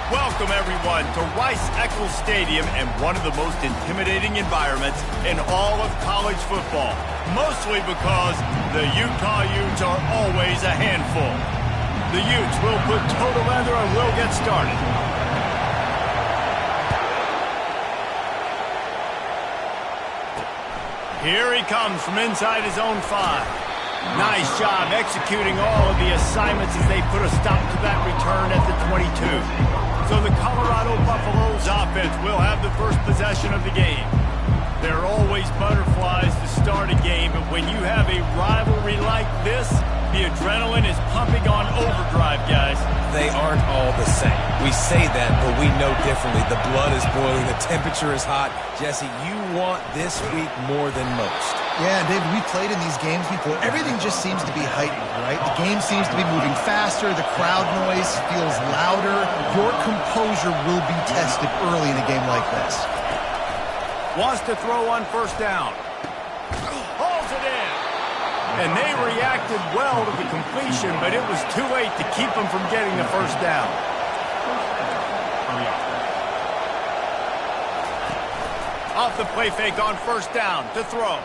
Welcome, everyone, to Rice-Eccles Stadium and one of the most intimidating environments in all of college football, mostly because the Utah Utes are always a handful. The Utes will put total leather and we'll get started. Here he comes from inside his own 5. Nice job executing all of the assignments as they put a stop to that return at the 22. So the Colorado Buffaloes offense will have the first possession of the game. There are always butterflies to start a game, but when you have a rivalry like this, the adrenaline is pumping on overdrive, guys. They aren't all the same. We say that, but we know differently. The blood is boiling. The temperature is hot. Jesse, you want this week more than most. Yeah, David, we played in these games before. Everything just seems to be heightened, right? The game seems to be moving faster. The crowd noise feels louder. Your composure will be tested early in a game like this. Wants to throw on first down. Hauls it in. And they reacted well to the completion, but it was too late to keep them from getting the first down. Off the play fake on first down to throw.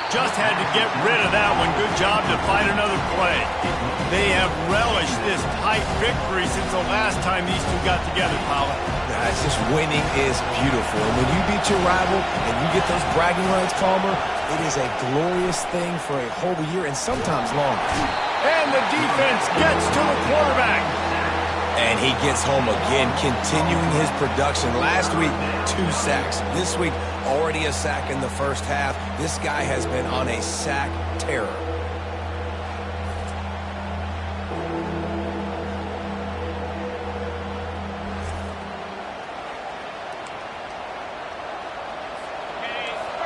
Just had to get rid of that one. Good job to find another play. They have relished this tight victory since the last time these two got together, Paula. That's just winning is beautiful. And when you beat your rival and you get those bragging rights, Palmer, it is a glorious thing for a whole year and sometimes longer. And the defense gets to the quarterback. And he gets home again, continuing his production. Last week, 2 sacks. This week, already a sack in the first half. This guy has been on a sack terror.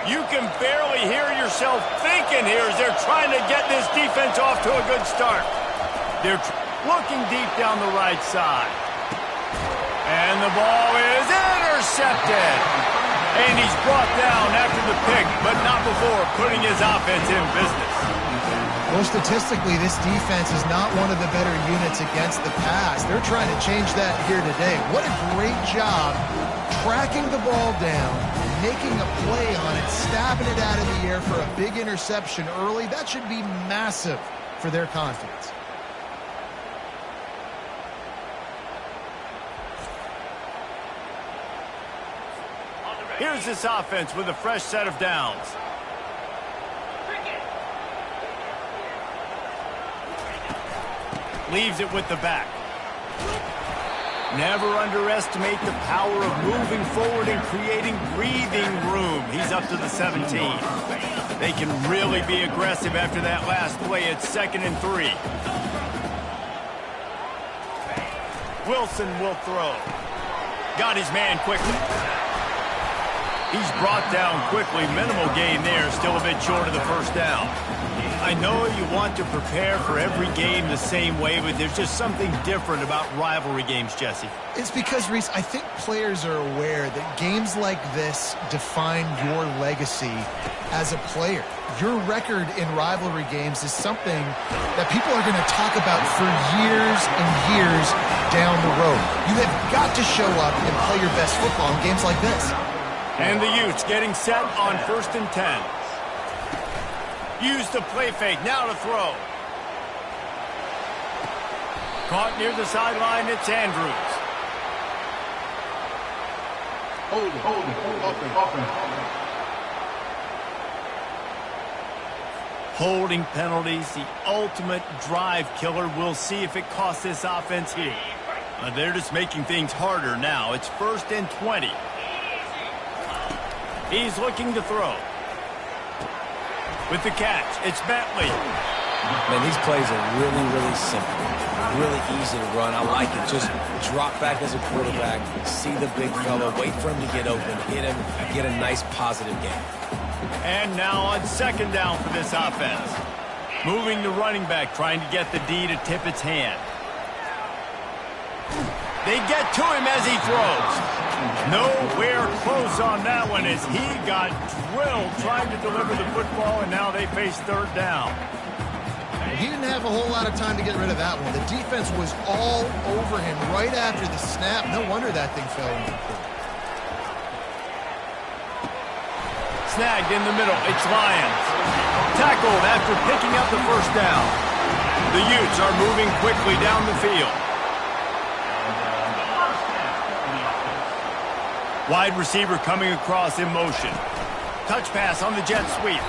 You can barely hear yourself thinking here as they're trying to get this defense off to a good start. They're looking deep down the right side. And the ball is intercepted. And he's brought down after the pick, but not before putting his offense in business. Well, statistically, this defense is not one of the better units against the pass. They're trying to change that here today. What a great job tracking the ball down, making a play on it, stabbing it out of the air for a big interception early. That should be massive for their confidence. Here's this offense with a fresh set of downs. Leaves it with the back. Never underestimate the power of moving forward and creating breathing room. He's up to the 17. They can really be aggressive after that last play. It's 2nd and 3. Wilson will throw. Got his man quickly. He's brought down quickly. Minimal gain there. Still a bit short of the first down. I know you want to prepare for every game the same way, but there's just something different about rivalry games, Jesse. It's because, Reese, I think players are aware that games like this define your legacy as a player. Your record in rivalry games is something that people are going to talk about for years and years down the road. You have got to show up and play your best football in games like this. And the Utes getting set on 1st and 10. Use the play fake, now to throw. Caught near the sideline, it's Andrews. Holding penalties, the ultimate drive killer. We'll see if it costs this offense here. They're just making things harder now. It's 1st and 20. He's looking to throw. With the catch, it's Bentley. Man, these plays are really, really simple. Really easy to run. I like it. Just drop back as a quarterback, see the big fella, wait for him to get open, hit him, get a nice positive game. And now on 2nd down for this offense. Moving the running back, trying to get the D to tip its hand. They get to him as he throws. Nowhere close on that one as he got drilled trying to deliver the football, and now they face 3rd down. He didn't have a whole lot of time to get rid of that one. The defense was all over him right after the snap. No wonder that thing fell into the pool. Snagged in the middle. It's Lions. Tackled after picking up the first down. The Utes are moving quickly down the field. Wide receiver coming across in motion. Touch pass on the jet sweep.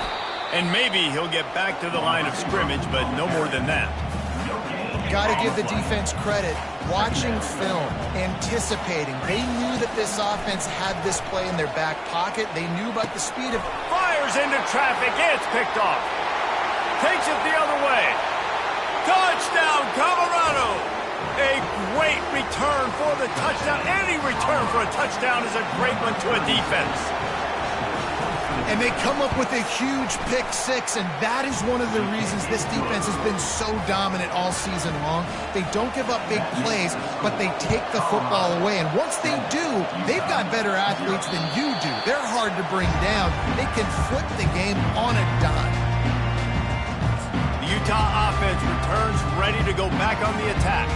And maybe he'll get back to the line of scrimmage, but no more than that. Got to give the defense credit. Watching film, anticipating. They knew that this offense had this play in their back pocket. They knew about the speed of... Fires into traffic. It's picked off. Takes it the other way. Touchdown, Colorado! A great return for the touchdown. Any return for a touchdown is a great one to a defense. And they come up with a huge pick six, and that is one of the reasons this defense has been so dominant all season long. They don't give up big plays, but they take the football away. And once they do, they've got better athletes than you do. They're hard to bring down. They can flip the game on a dime. The Utah offense returns ready to go back on the attack.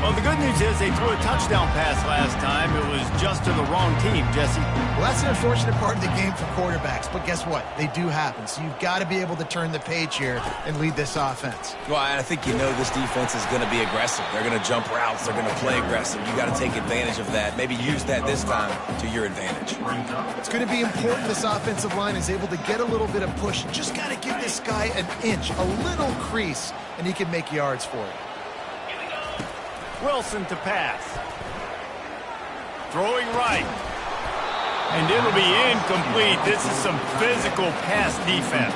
Well, the good news is they threw a touchdown pass last time. It was just to the wrong team, Jesse. Well, that's an unfortunate part of the game for quarterbacks, but guess what? They do happen, so you've got to be able to turn the page here and lead this offense. Well, I think you know this defense is going to be aggressive. They're going to jump routes. They're going to play aggressive. You got to take advantage of that. Maybe use that this time to your advantage. It's going to be important this offensive line is able to get a little bit of push. Just got to give this guy an inch, a little crease, and he can make yards for it. Wilson to pass. Throwing right. And it'll be incomplete. This is some physical pass defense.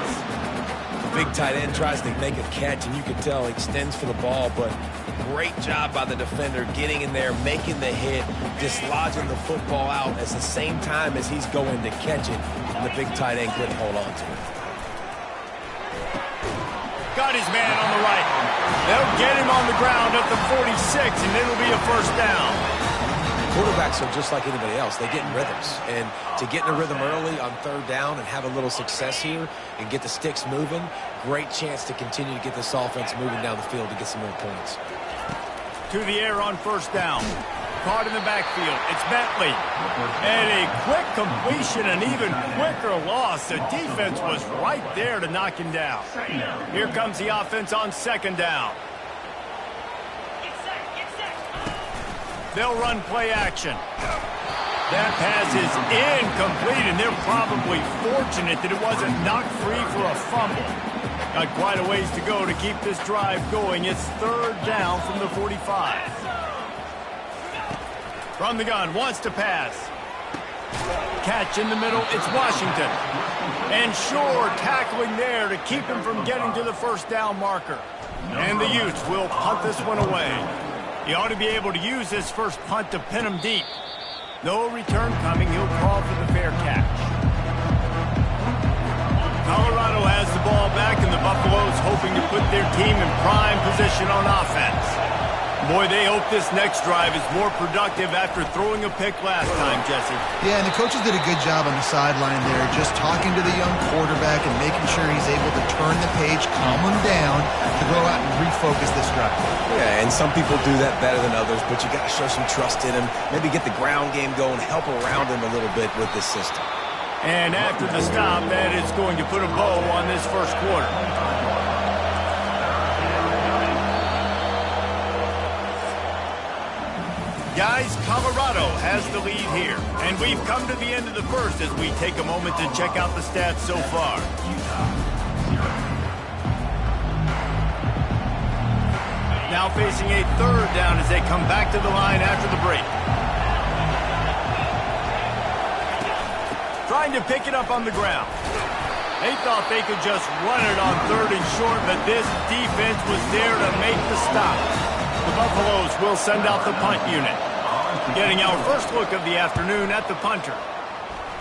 The big tight end tries to make a catch, and you can tell he extends for the ball, but great job by the defender getting in there, making the hit, dislodging the football out at the same time as he's going to catch it, and the big tight end couldn't hold on to it. Got his man on the right. They'll get him on the ground at the 46, and it'll be a first down. Quarterbacks are just like anybody else. They get in rhythms. And to get in a rhythm early on third down and have a little success here and get the sticks moving, great chance to continue to get this offense moving down the field to get some more points. To the air on first down. Caught in the backfield. It's Bentley. And a quick completion, an even quicker loss. The defense was right there to knock him down. Here comes the offense on second down. They'll run play action. That pass is incomplete, and they're probably fortunate that it wasn't knocked free for a fumble. Got quite a ways to go to keep this drive going. It's third down from the 45. From the gun, wants to pass. Catch in the middle, it's Washington. And Shore tackling there to keep him from getting to the first down marker. And the Utes will punt this one away. He ought to be able to use this first punt to pin him deep. No return coming, he'll call for the fair catch. Colorado has the ball back, and the Buffaloes hoping to put their team in prime position on offense. Boy, they hope this next drive is more productive after throwing a pick last time, Jesse. Yeah, and the coaches did a good job on the sideline there, just talking to the young quarterback and making sure he's able to turn the page, calm him down, to go out and refocus this drive. Yeah, and some people do that better than others, but you got to show some trust in him, maybe get the ground game going, help around him a little bit with this system. And after the stop, that is going to put a bow on this first quarter. Guys, Colorado has the lead here. And we've come to the end of the first as we take a moment to check out the stats so far. Now facing a third down as they come back to the line after the break. Trying to pick it up on the ground. They thought they could just run it on third and short, but this defense was there to make the stop. The Buffaloes will send out the punt unit. Getting our first look of the afternoon at the punter.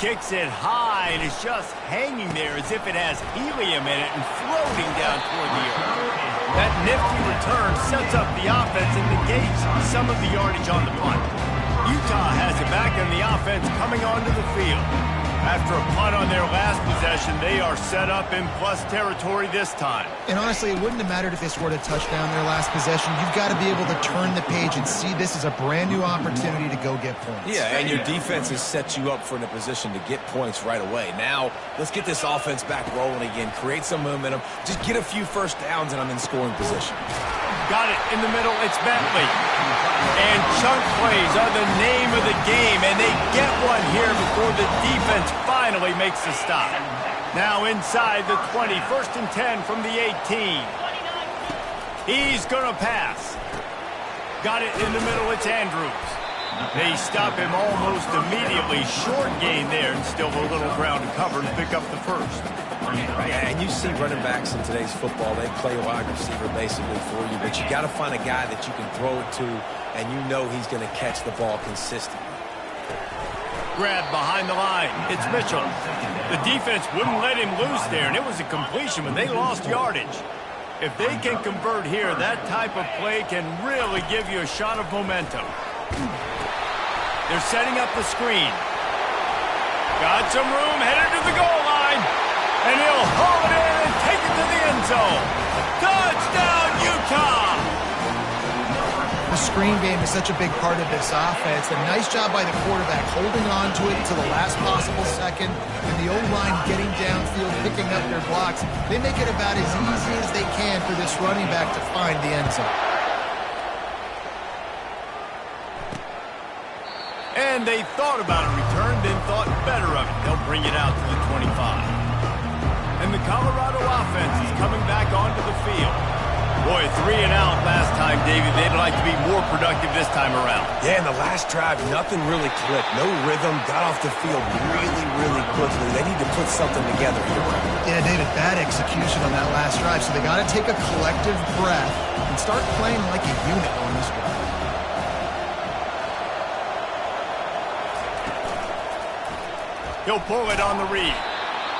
Kicks it high, and it's just hanging there as if it has helium in it and floating down toward the earth. That nifty return sets up the offense and negates some of the yardage on the punt. Utah has it back, and the offense coming onto the field. After a punt on their last possession, they are set up in plus territory this time. And honestly, it wouldn't have mattered if they scored a touchdown their last possession. You've got to be able to turn the page and see this as a brand new opportunity to go get points. Yeah, and your defense has set you up for a position to get points right away. Now, let's get this offense back rolling again, create some momentum, just get a few first downs, and I'm in scoring position. Got it in the middle. It's Bentley. And chunk plays are the name of the game, and they get one here before the defense finally makes the stop. Now inside the 20, 1st and 10 from the 18. He's going to pass. Got it in the middle. It's Andrews. They stop him almost immediately. Short gain there, and still a little ground to cover to pick up the first. Yeah, and you see running backs in today's football, they play wide receiver basically for you, but you got to find a guy that you can throw it to, and you know he's going to catch the ball consistently. Grab behind the line. It's Mitchell. The defense wouldn't let him loose there, and it was a completion, but they lost yardage. If they can convert here, that type of play can really give you a shot of momentum. They're setting up the screen. Got some room, headed to the goal line. And he'll haul it in and take it to the end zone. Touchdown, Utah! The screen game is such a big part of this offense. A nice job by the quarterback holding on to it until the last possible second, and the O-line getting downfield, picking up their blocks. They make it about as easy as they can for this running back to find the end zone. And they thought about a return, then thought better of it. They'll bring it out to the 25. And the Colorado offense is coming back onto the field. Boy, 3 and out last time, David. They'd like to be more productive this time around. Yeah, in the last drive, nothing really clicked. No rhythm, got off the field really quickly. They need to put something together here. Yeah, David, bad execution on that last drive. So they got to take a collective breath and start playing like a unit on this one. He'll pull it on the read.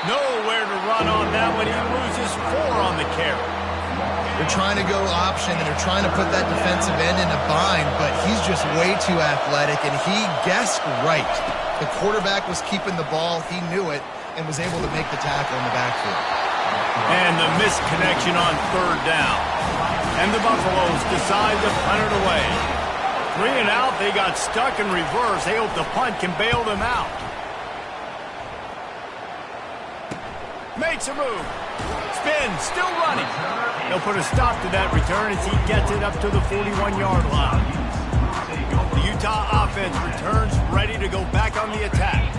Nowhere to run on that one. He loses 4 on the carry. They're trying to go option, and they're trying to put that defensive end in a bind, but he's just way too athletic, and he guessed right. The quarterback was keeping the ball. He knew it and was able to make the tackle in the backfield. And the missed connection on 3rd down. And the Buffaloes decide to punt it away. 3 and out. They got stuck in reverse. They hope the punt can bail them out. Makes a move. Spin, still running. They'll put a stop to that return as he gets it up to the 41-yard line. The Utah offense returns ready to go back on the attack.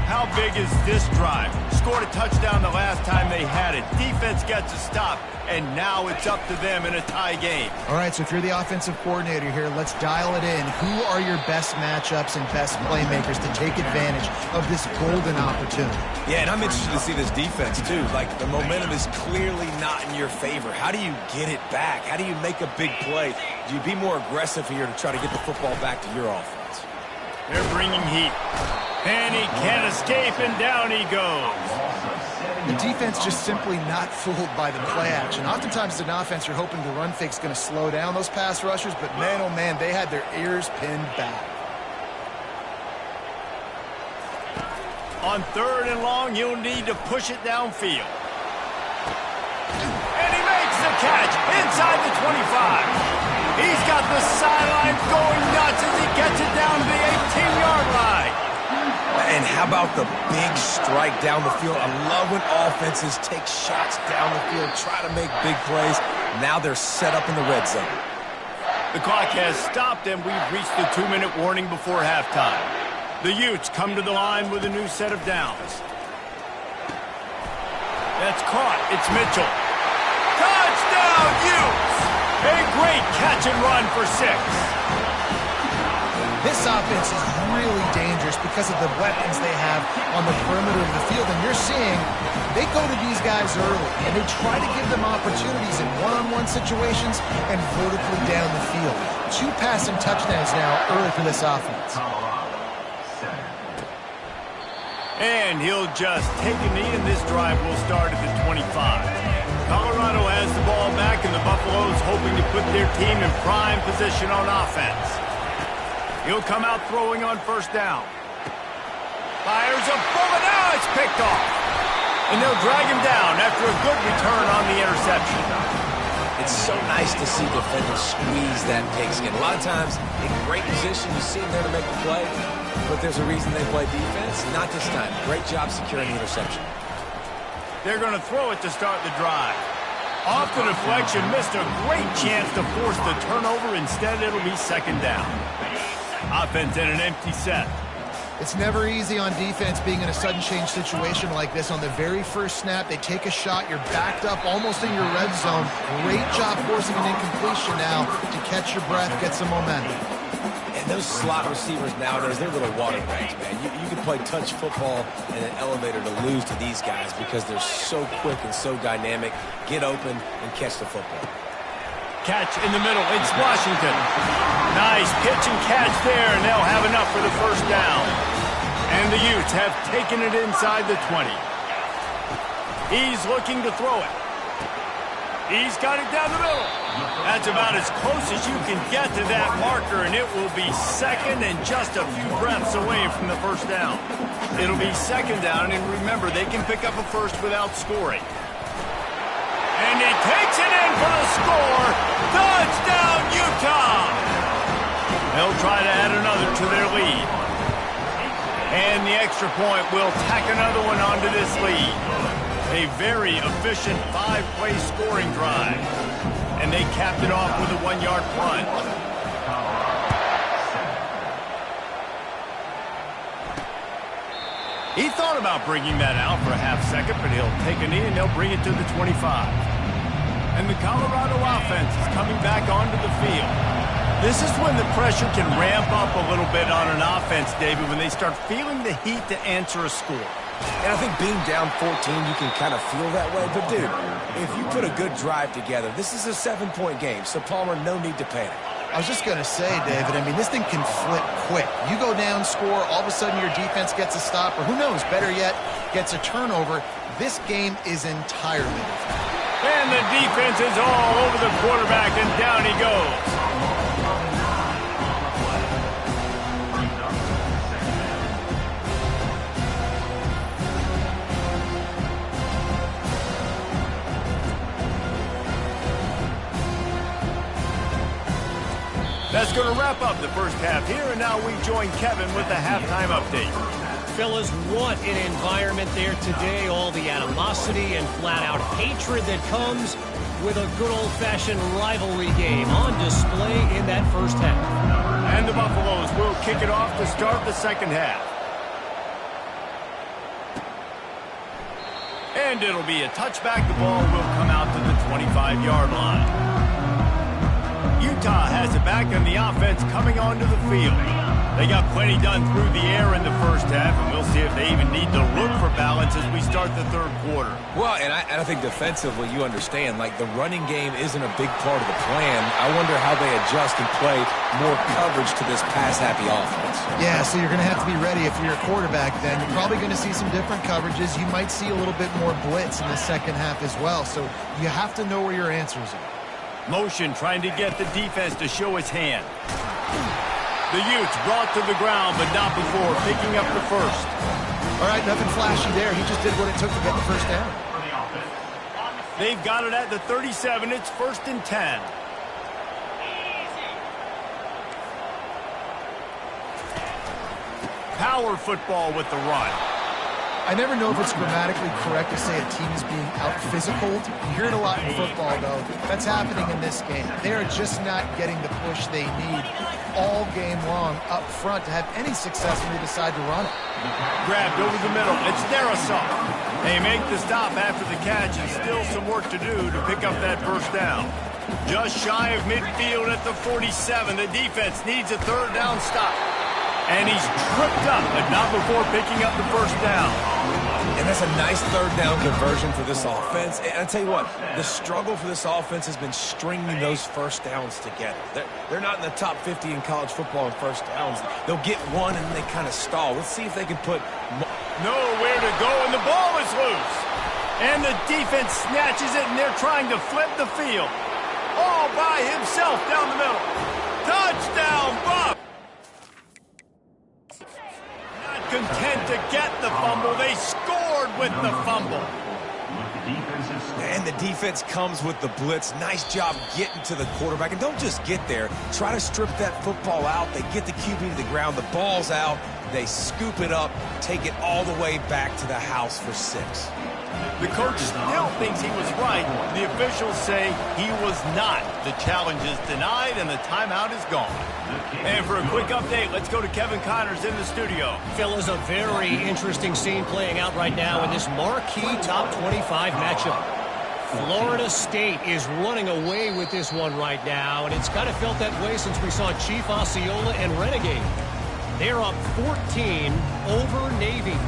How big is this drive? Scored a touchdown the last time they had it. Defense gets a stop, and now it's up to them in a tie game. All right, so if you're the offensive coordinator here, let's dial it in. Who are your best matchups and best playmakers to take advantage of this golden opportunity? Yeah, and I'm interested to see this defense, too. Like, the momentum is clearly not in your favor. How do you get it back? How do you make a big play? Do you be more aggressive here to try to get the football back to your offense? They're bringing heat. And he can't escape, and down he goes. The defense just simply not fooled by the play action. Oftentimes as an offense, you're hoping the run fake's going to slow down those pass rushers, but man, oh man, they had their ears pinned back. On 3rd and long, you'll need to push it downfield. And he makes the catch inside the 25. He's got the sideline going nuts as he gets it down to the 18-yard line. And how about the big strike down the field? I love when offenses take shots down the field, try to make big plays. Now they're set up in the red zone. The clock has stopped, and we've reached the 2-minute warning before halftime. The Utes come to the line with a new set of downs. That's caught. It's Mitchell. Touchdown, Utes! A great catch and run for 6. This offense is really dangerous because of the weapons they have on the perimeter of the field. And you're seeing they go to these guys early, and they try to give them opportunities in one-on-one situations and vertically down the field. 2 passing touchdowns now early for this offense. And he'll just take a knee, and this drive will start at the 25. Colorado has the ball back, and the Buffaloes hoping to put their team in prime position on offense. He'll come out throwing on 1st down. Fires a bullet out. it's picked off. And they'll drag him down after a good return on the interception. It's so nice to see defenders squeeze that pigskin. A lot of times, in great position, you see them there to make the play, but there's a reason they play defense. Not this time. Great job securing the interception. They're going to throw it to start the drive. Off the deflection, missed a great chance to force the turnover. Instead, it'll be second down. Offense in an empty set. It's never easy on defense being in a sudden change situation like this. On the very first snap, they take a shot. You're backed up almost in your red zone. Great job forcing an incompletion now to catch your breath, get some momentum. And those slot receivers nowadays, they're little water bags, man. You can play touch football in an elevator to lose to these guys because they're so quick and so dynamic. Get open and catch the football. Catch in the middle. It's Washington. Nice pitch and catch there, and they'll have enough for the first down. And the Utes have taken it inside the 20. He's looking to throw it. He's got it down the middle. That's about as close as you can get to that marker, and it will be second and just a few breaths away from the first down. It'll be second down, and remember, they can pick up a first without scoring. And he takes it in for the score. Touchdown, Utah! They'll try to add another to their lead. And the extra point will tack another one onto this lead. A very efficient 5-play scoring drive. And they capped it off with a 1-yard punt. He thought about bringing that out for a half second, but he'll take a knee and they'll bring it to the 25. And the Colorado offense is coming back onto the field. This is when the pressure can ramp up a little bit on an offense, David, when they start feeling the heat to answer a score. And I think being down 14, you can kind of feel that way. But, dude, if you put a good drive together, this is a 7-point game. So, Palmer, no need to panic. I was just going to say, David, I mean, this thing can flip quick. You go down, score, all of a sudden your defense gets a stop, or who knows, better yet, gets a turnover. This game is entirely different. And the defense is all over the quarterback, and down he goes. That's going to wrap up the first half here, and now we join Kevin with the halftime update. Fellas, what an environment there today. All the animosity and flat-out hatred that comes with a good old-fashioned rivalry game on display in that first half. And the Buffaloes will kick it off to start the second half. And it'll be a touchback. The ball will come out to the 25-yard line. Utah has it back, and the offense coming onto the field. They got plenty done through the air in the first half, and we'll see if they even need to look for balance as we start the third quarter. Well, and I think defensively, you understand, like the running game isn't a big part of the plan. I wonder how they adjust and play more coverage to this pass-happy offense. Yeah, so you're going to have to be ready if you're a quarterback then. You're probably going to see some different coverages. You might see a little bit more blitz in the second half as well, so you have to know where your answers are. Motion trying to get the defense to show its hand. The Utes brought to the ground, but not before picking up the first. All right, nothing flashy there. He just did what it took to get the first down. They've got it at the 37. It's 1st and 10. Power football with the run. I never know if it's grammatically correct to say a team is being out-physicaled. You hear it a lot in football, though. That's happening in this game. They are just not getting the push they need all game long up front to have any success when they decide to run it. Grabbed over the middle. It's Darrisaw. They make the stop after the catch, and still some work to do to pick up that first down. Just shy of midfield at the 47. The defense needs a third down stop. And he's tripped up, but not before picking up the first down. And that's a nice third down conversion for this offense. And I tell you what, the struggle for this offense has been stringing those first downs together. They're not in the top 50 in college football in first downs. They'll get one and then they kind of stall. Let's see if they can put nowhere to go, and the ball is loose. And the defense snatches it, and they're trying to flip the field. All by himself down the middle. Touchdown, Buff! Content to get the fumble. They score with the fumble. And the defense comes with the blitz. Nice job getting to the quarterback. And don't just get there. Try to strip that football out. They get the QB to the ground. The ball's out. They scoop it up, take it all the way back to the house for 6. The coach still thinks he was right. The officials say he was not. The challenge is denied, and the timeout is gone. And for a quick update, let's go to Kevin Connors in the studio. Phil, is a very interesting scene playing out right now in this marquee top 25 matchup. Florida State is running away with this one right now, and it's kind of felt that way since we saw Chief Osceola and Renegade. They're up 14 over Navy.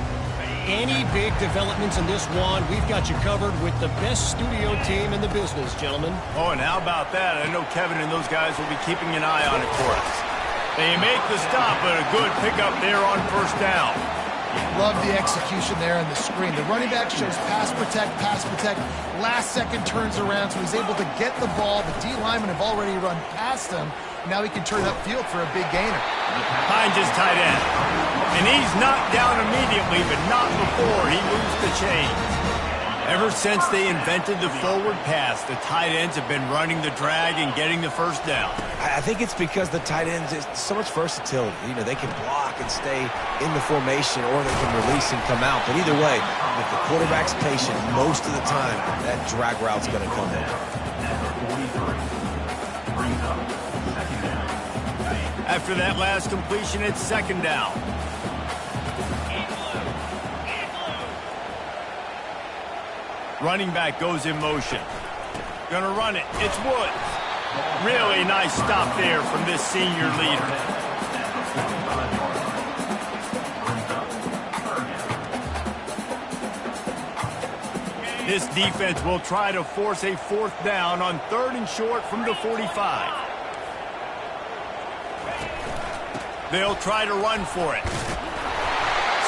Any big developments in this one, we've got you covered with the best studio team in the business, gentlemen. Oh, and how about that? I know Kevin and those guys will be keeping an eye on it for us. They make the stop, but a good pickup there on first down. Love the execution there on the screen. The running back shows pass protect, pass protect. Last second turns around, so he's able to get the ball. The D linemen have already run past him. Now he can turn upfield for a big gainer. Hines is tight end. And he's knocked down immediately, but not before he moves the chains. Ever since they invented the forward pass, the tight ends have been running the drag and getting the first down. I think it's because the tight ends, is so much versatility. You know, they can block and stay in the formation, or they can release and come out. But either way, if the quarterback's patient, most of the time, that drag route's going to come in. After that last completion, it's second down. Running back goes in motion. Gonna run it. It's Woods. Really nice stop there from this senior leader. This defense will try to force a fourth down on 3rd and short from the 45. They'll try to run for it.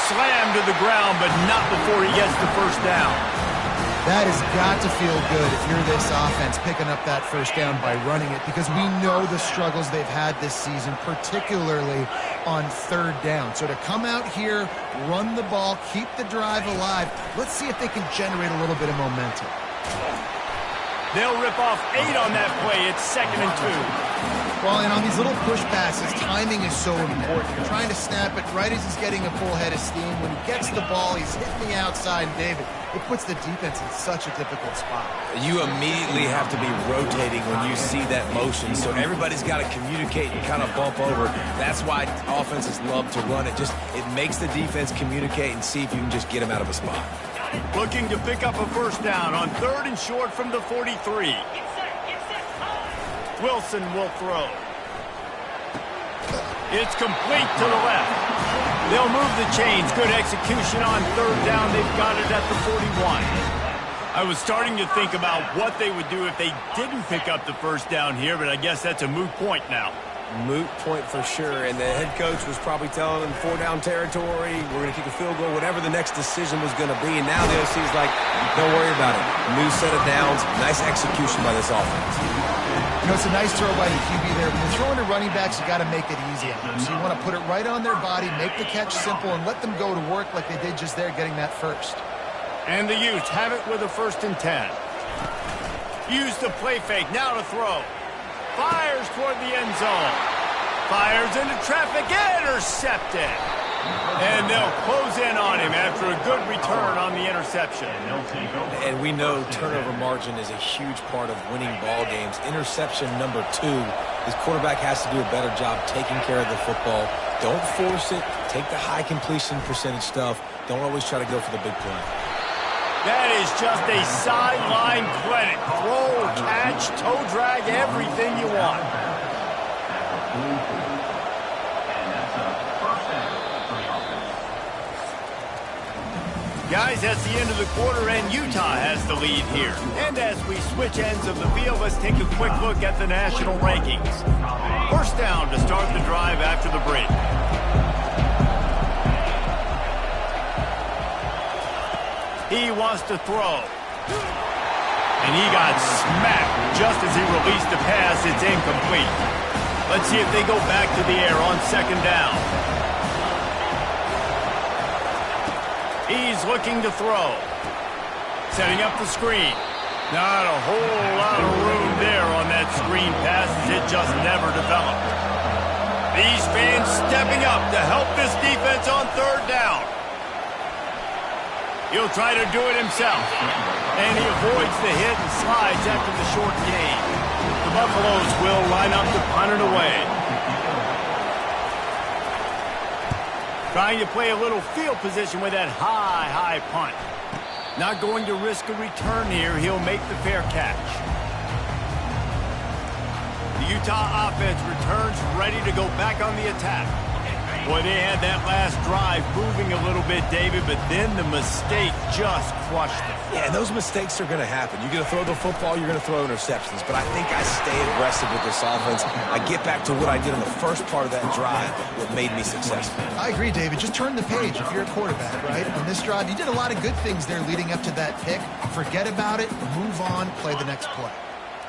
Slammed to the ground, but not before he gets the first down. That has got to feel good if you're this offense picking up that first down by running it, because we know the struggles they've had this season, particularly on 3rd down. So to come out here, run the ball, keep the drive alive, let's see if they can generate a little bit of momentum. They'll rip off 8 on that play. It's 2nd and 2. Well, and on these little push passes, timing is so important. You're trying to snap it right as he's getting a full head of steam. When he gets the ball, he's hitting the outside, and David, it puts the defense in such a difficult spot. You immediately have to be rotating when you see that motion, so everybody's got to communicate and kind of bump over. That's why offenses love to run it. It makes the defense communicate and see if you can just get them out of a spot. Looking to pick up a first down on 3rd and short from the 43. Wilson will throw. It's complete to the left. They'll move the chains. Good execution on 3rd down. They've got it at the 41. I was starting to think about what they would do if they didn't pick up the first down here, but I guess that's a moot point now. Moot point for sure, and the head coach was probably telling them 4-down territory, we're going to kick a field goal, whatever the next decision was going to be, and now the OC's like, don't worry about it. New set of downs, nice execution by this offense. You know, it's a nice throw by the QB there. When you're throwing to running backs, you got to make it easy on them. So you want to put it right on their body, make the catch simple, and let them go to work like they did just there, getting that first. And the Utes have it with a 1st and 10. Use the play fake, now to throw. Fires toward the end zone. Fires into traffic, intercepted. And they'll close in on him after a good return on the interception. And we know turnover margin is a huge part of winning ball games. Interception number 2. This quarterback has to do a better job taking care of the football. Don't force it. Take the high completion percentage stuff. Don't always try to go for the big play. That is just a sideline clinic. Throw, catch, toe drag, everything you want. Guys, that's the end of the quarter, and Utah has the lead here. And as we switch ends of the field, let's take a quick look at the national rankings. First down to start the drive after the break. He wants to throw. And he got smacked just as he released the pass. It's incomplete. Let's see if they go back to the air on 2nd down. He's looking to throw. Setting up the screen. Not a whole lot of room there on that screen pass as it just never developed. These fans stepping up to help this defense on third down. He'll try to do it himself. And he avoids the hit and slides after the short gain. The Buffaloes will line up to punt it away. Trying to play a little field position with that high punt. Not going to risk a return here. He'll make the fair catch. The Utah offense returns ready to go back on the attack. Boy, they had that last drive moving a little bit, David, but then the mistake just crushed them. Yeah, and those mistakes are going to happen. You're going to throw the football, you're going to throw interceptions. But I think I stay aggressive with this offense. I get back to what I did in the first part of that drive, what made me successful. I agree, David. Just turn the page if you're a quarterback, right? On this drive, you did a lot of good things there leading up to that pick. Forget about it, move on, play the next play.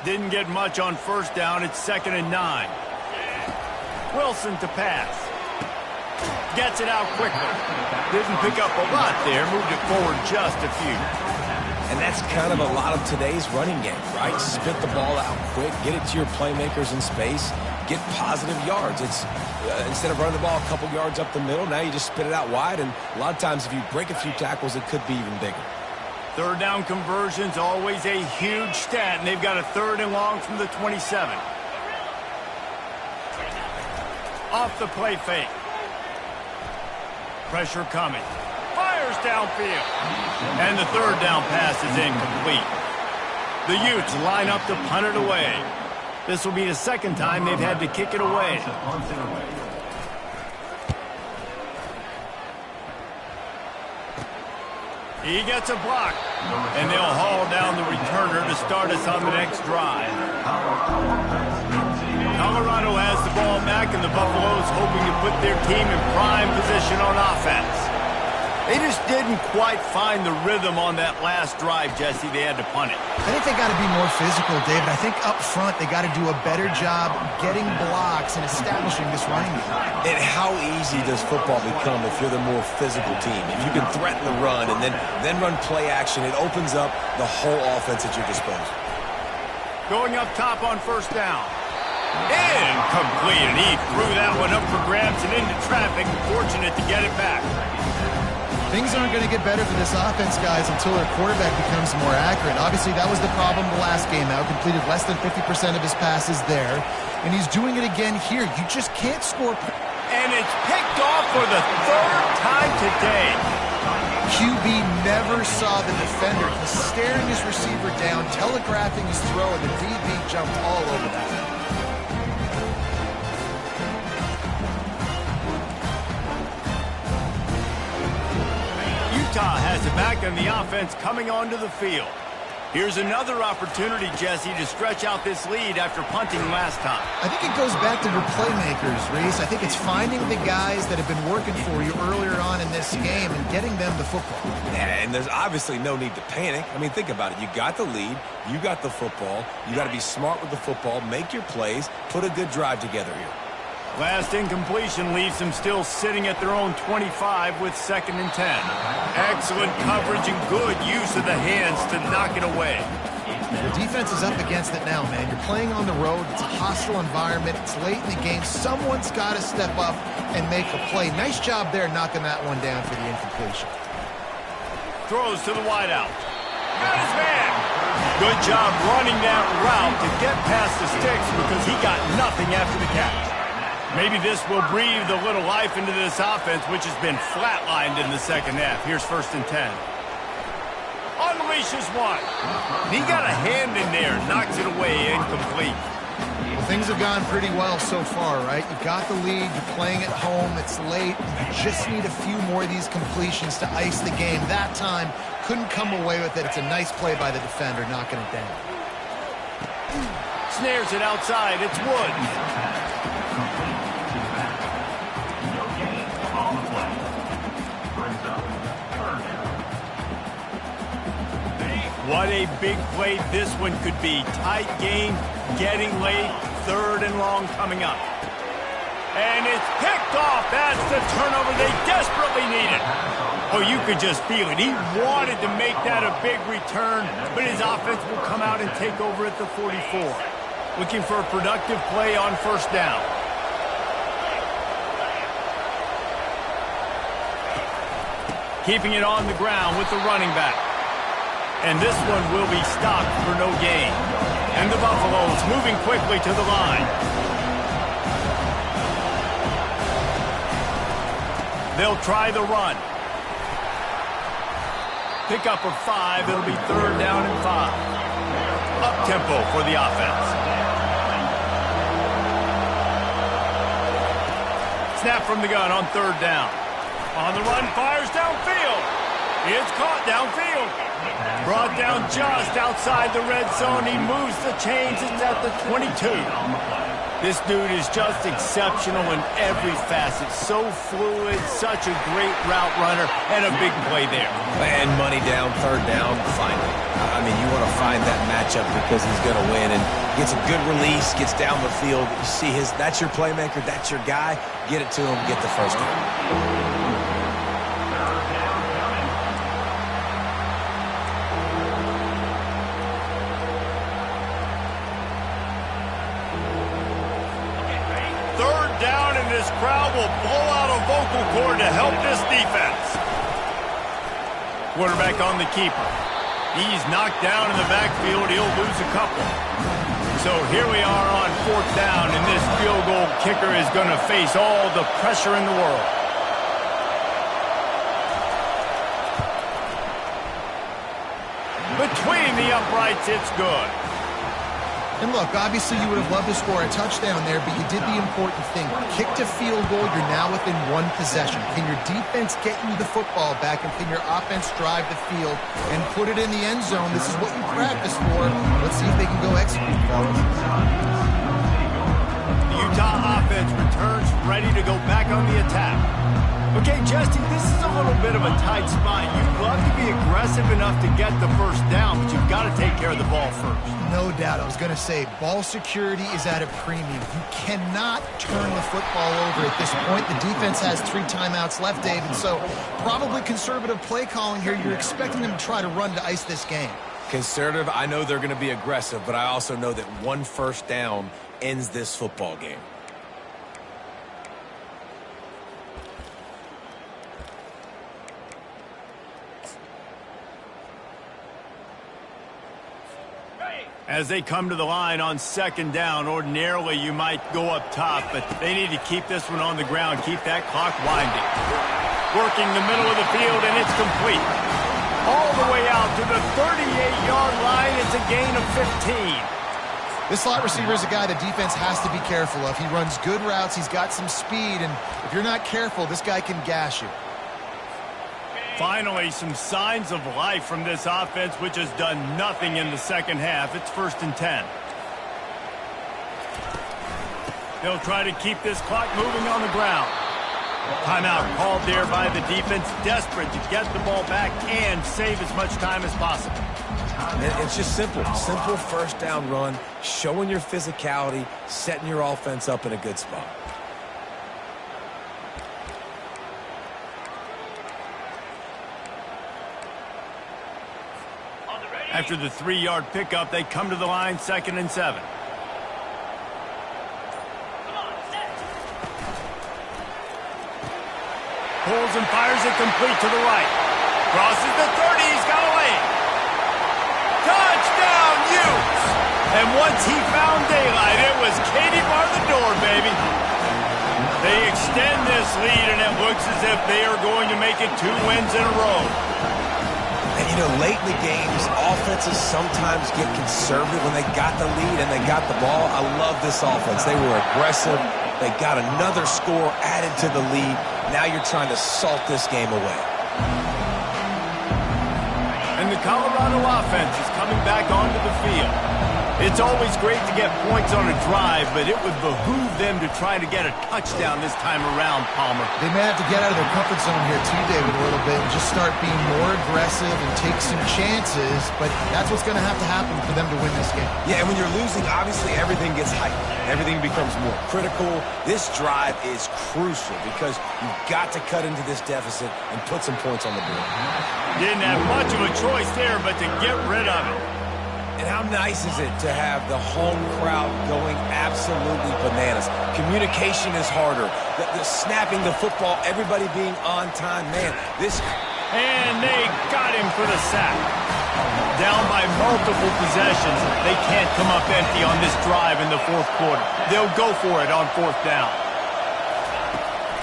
Didn't get much on first down. It's 2nd and 9. Wilson to pass. Gets it out quickly. Didn't pick up a lot there. Moved it forward just a few. And that's kind of a lot of today's running game, right? Spit the ball out quick, get it to your playmakers in space, get positive yards. It's instead of running the ball a couple yards up the middle, now you just spit it out wide, and a lot of times if you break a few tackles, it could be even bigger. Third down conversion's always a huge stat, and they've got a 3rd and long from the 27. Off the play fake. Pressure coming. Fires downfield. And the 3rd down pass is incomplete. The Utes line up to punt it away. This will be the 2nd time they've had to kick it away. He gets a block. And they'll haul down the returner to start us on the next drive. Colorado has the ball back, and the Buffaloes hoping to put their team in prime position on offense. They just didn't quite find the rhythm on that last drive, Jesse. They had to punt it. I think they got to be more physical, David. I think up front they got to do a better job getting blocks and establishing this running game. And how easy does football become if you're the more physical team? If you can threaten the run and then run play action, it opens up the whole offense at your disposal. Going up top on first down. Incomplete, and he threw that one up for grabs and into traffic. Fortunate to get it back. Things aren't going to get better for this offense, guys, until their quarterback becomes more accurate. Obviously, that was the problem the last game out. Completed less than 50% of his passes there, and he's doing it again here. You just can't score. And it's picked off for the 3rd time today. QB never saw the defender. He's staring his receiver down, telegraphing his throw, and the DB jumped all over that. Utah has it back, and the offense coming onto the field. Here's another opportunity, Jesse, to stretch out this lead after punting last time. I think it goes back to your playmakers, Reese. I think it's finding the guys that have been working for you earlier on in this game and getting them the football. Yeah, and there's obviously no need to panic. I mean, think about it. You got the lead. You got the football. You got to be smart with the football. Make your plays. Put a good drive together here. Last incompletion leaves them still sitting at their own 25 with 2nd and 10. Excellent coverage and good use of the hands to knock it away. The defense is up against it now, man. You're playing on the road. It's a hostile environment. It's late in the game. Someone's got to step up and make a play. Nice job there knocking that one down for the incompletion. Throws to the wideout. Got his man. Good job running that route to get past the sticks because he got nothing after the catch. Maybe this will breathe a little life into this offense, which has been flatlined in the 2nd half. Here's 1st and 10. Unleashes one. He got a hand in there, knocks it away, incomplete. Well, things have gone pretty well so far, right? You've got the lead, you're playing at home, it's late. You just need a few more of these completions to ice the game. That time, couldn't come away with it. It's a nice play by the defender, knocking it down. Snares it outside. It's Woods. What a big play this one could be. Tight game, getting late, 3rd and long coming up. And it's picked off. That's the turnover they desperately needed. Oh, you could just feel it. He wanted to make that a big return, but his offense will come out and take over at the 44. Looking for a productive play on first down. Keeping it on the ground with the running back. And this one will be stopped for no gain. And the Buffaloes moving quickly to the line. They'll try the run. Pickup of 5. It'll be 3rd down and 5. Up-tempo for the offense. Snap from the gun on 3rd down. On the run, fires downfield. It's caught downfield. Brought down just outside the red zone. He moves the chains. It's at the 22. This dude is just exceptional in every facet. So fluid, such a great route runner, and a big play there. And money down, 3rd down, finally. I mean, you want to find that matchup because he's going to win and gets a good release, gets down the field. You see that's your playmaker, that's your guy. Get it to him, get the first down. This crowd will blow out a vocal cord to help this defense. Quarterback on the keeper. He's knocked down in the backfield. He'll lose a couple. So here we are on 4th down, and this field goal kicker is going to face all the pressure in the world. Between the uprights, it's good. And look, obviously you would have loved to score a touchdown there, but you did the important thing. Kicked a field goal, you're now within 1 possession. Can your defense get you the football back, and can your offense drive the field and put it in the end zone? This is what you practice for. Let's see if they can go execute, fellas. The Utah offense returns ready to go back on the attack. Okay, Justy, this is a little bit of a tight spot. You'd love to be aggressive enough to get the first down, but you've got to take care of the ball first. No doubt. I was going to say, ball security is at a premium. You cannot turn the football over at this point. The defense has 3 timeouts left, David, so probably conservative play calling here. You're expecting them to try to run to ice this game. Conservative, I know they're going to be aggressive, but I also know that 1 first down ends this football game. As they come to the line on 2nd down, ordinarily you might go up top, but they need to keep this one on the ground, keep that clock winding. Working the middle of the field, and it's complete. All the way out to the 38-yard line. It's a gain of 15. This slot receiver is a guy the defense has to be careful of. He runs good routes. He's got some speed, and if you're not careful, this guy can gash you. Finally, some signs of life from this offense, which has done nothing in the second half. It's 1st and 10. They'll try to keep this clock moving on the ground. Timeout called there by the defense, desperate to get the ball back and save as much time as possible. It's just simple. Simple first down run, showing your physicality, setting your offense up in a good spot. After the 3-yard pickup, they come to the line 2nd and 7. Pulls and fires it complete to the right. Crosses the 30. He's got a lane. Touchdown, Utes! And once he found daylight, it was Katie bar the door, baby. They extend this lead, and it looks as if they are going to make it 2 wins in a row. And, you know, late in the games, offenses sometimes get conservative when they got the lead and they got the ball. I love this offense. They were aggressive. They got another score added to the lead. Now you're trying to salt this game away. And the Colorado offense is coming back onto the field. It's always great to get points on a drive, but it would behoove them to try to get a touchdown this time around, Palmer. They may have to get out of their comfort zone here too, David, a little bit and just start being more aggressive and take some chances, but that's what's going to happen for them to win this game. Yeah, and when you're losing, obviously everything gets hyped. Everything becomes more critical. This drive is crucial because you've got to cut into this deficit and put some points on the board. Didn't have much of a choice there, but to get rid of it. And how nice is it to have the home crowd going absolutely bananas? Communication is harder. The snapping the football, everybody being on time. Man, this... And they got him for the sack. Down by multiple possessions. They can't come up empty on this drive in the fourth quarter. They'll go for it on fourth down.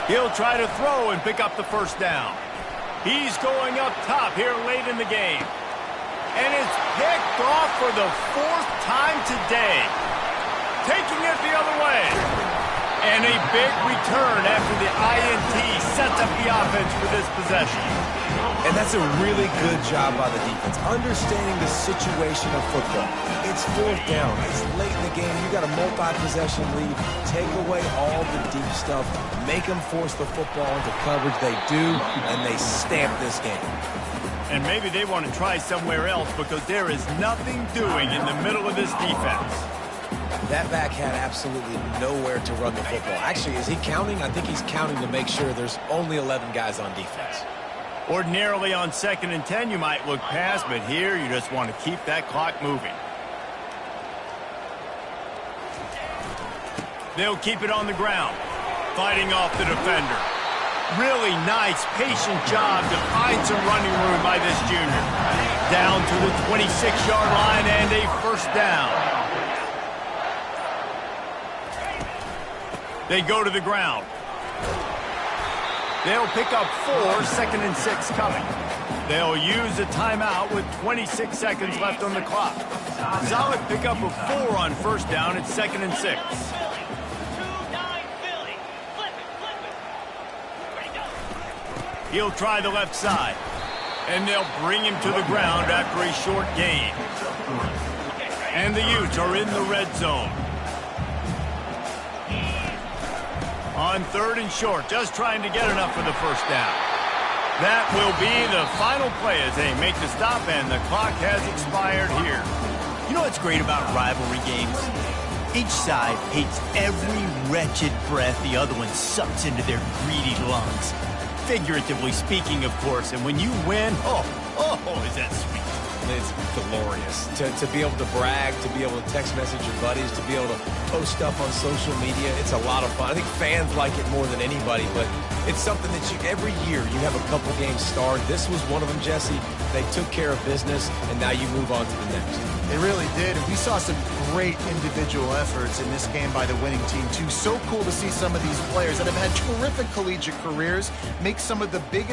He'll try to throw and pick up the first down. He's going up top here late in the game. And it's picked off for the fourth time today. Taking it the other way. And a big return after the INT sets up the offense for this possession. And that's a really good job by the defense, understanding the situation of football. It's fourth down. It's late in the game. You got a multi-possession lead. Take away all the deep stuff. Make them force the football into coverage. They do, and they stamp this game. And maybe they want to try somewhere else because there is nothing doing in the middle of this defense. That back had absolutely nowhere to run the football. Actually, is he counting? I think he's counting to make sure there's only 11 guys on defense. Ordinarily on 2nd and 10, you might look past, but here you just want to keep that clock moving. They'll keep it on the ground, fighting off the defender. Really nice, patient job to find some running room by this junior. Down to the 26-yard line and a first down. They go to the ground. They'll pick up 4, 2nd and 6 coming. They'll use a timeout with 26 seconds left on the clock. Solid pickup of 4 on first down at 2nd and 6. He'll try the left side. And they'll bring him to the ground after a short gain. And the Utes are in the red zone. On 3rd and short, just trying to get enough for the first down. That will be the final play as they make the stop, and the clock has expired here. You know what's great about rivalry games? Each side hates every wretched breath the other one sucks into their greedy lungs. Figuratively speaking, of course, and when you win, oh, is that sweet. It's glorious. To be able to brag, to be able to text message your buddies, to be able to post stuff on social media, it's a lot of fun. I think fans like it more than anybody, but it's something that every year you have a couple games starred. This was one of them, Jesse. They took care of business, and now you move on to the next. They really did, and we saw some great individual efforts in this game by the winning team, too. So cool to see some of these players that have had terrific collegiate careers make some of the biggest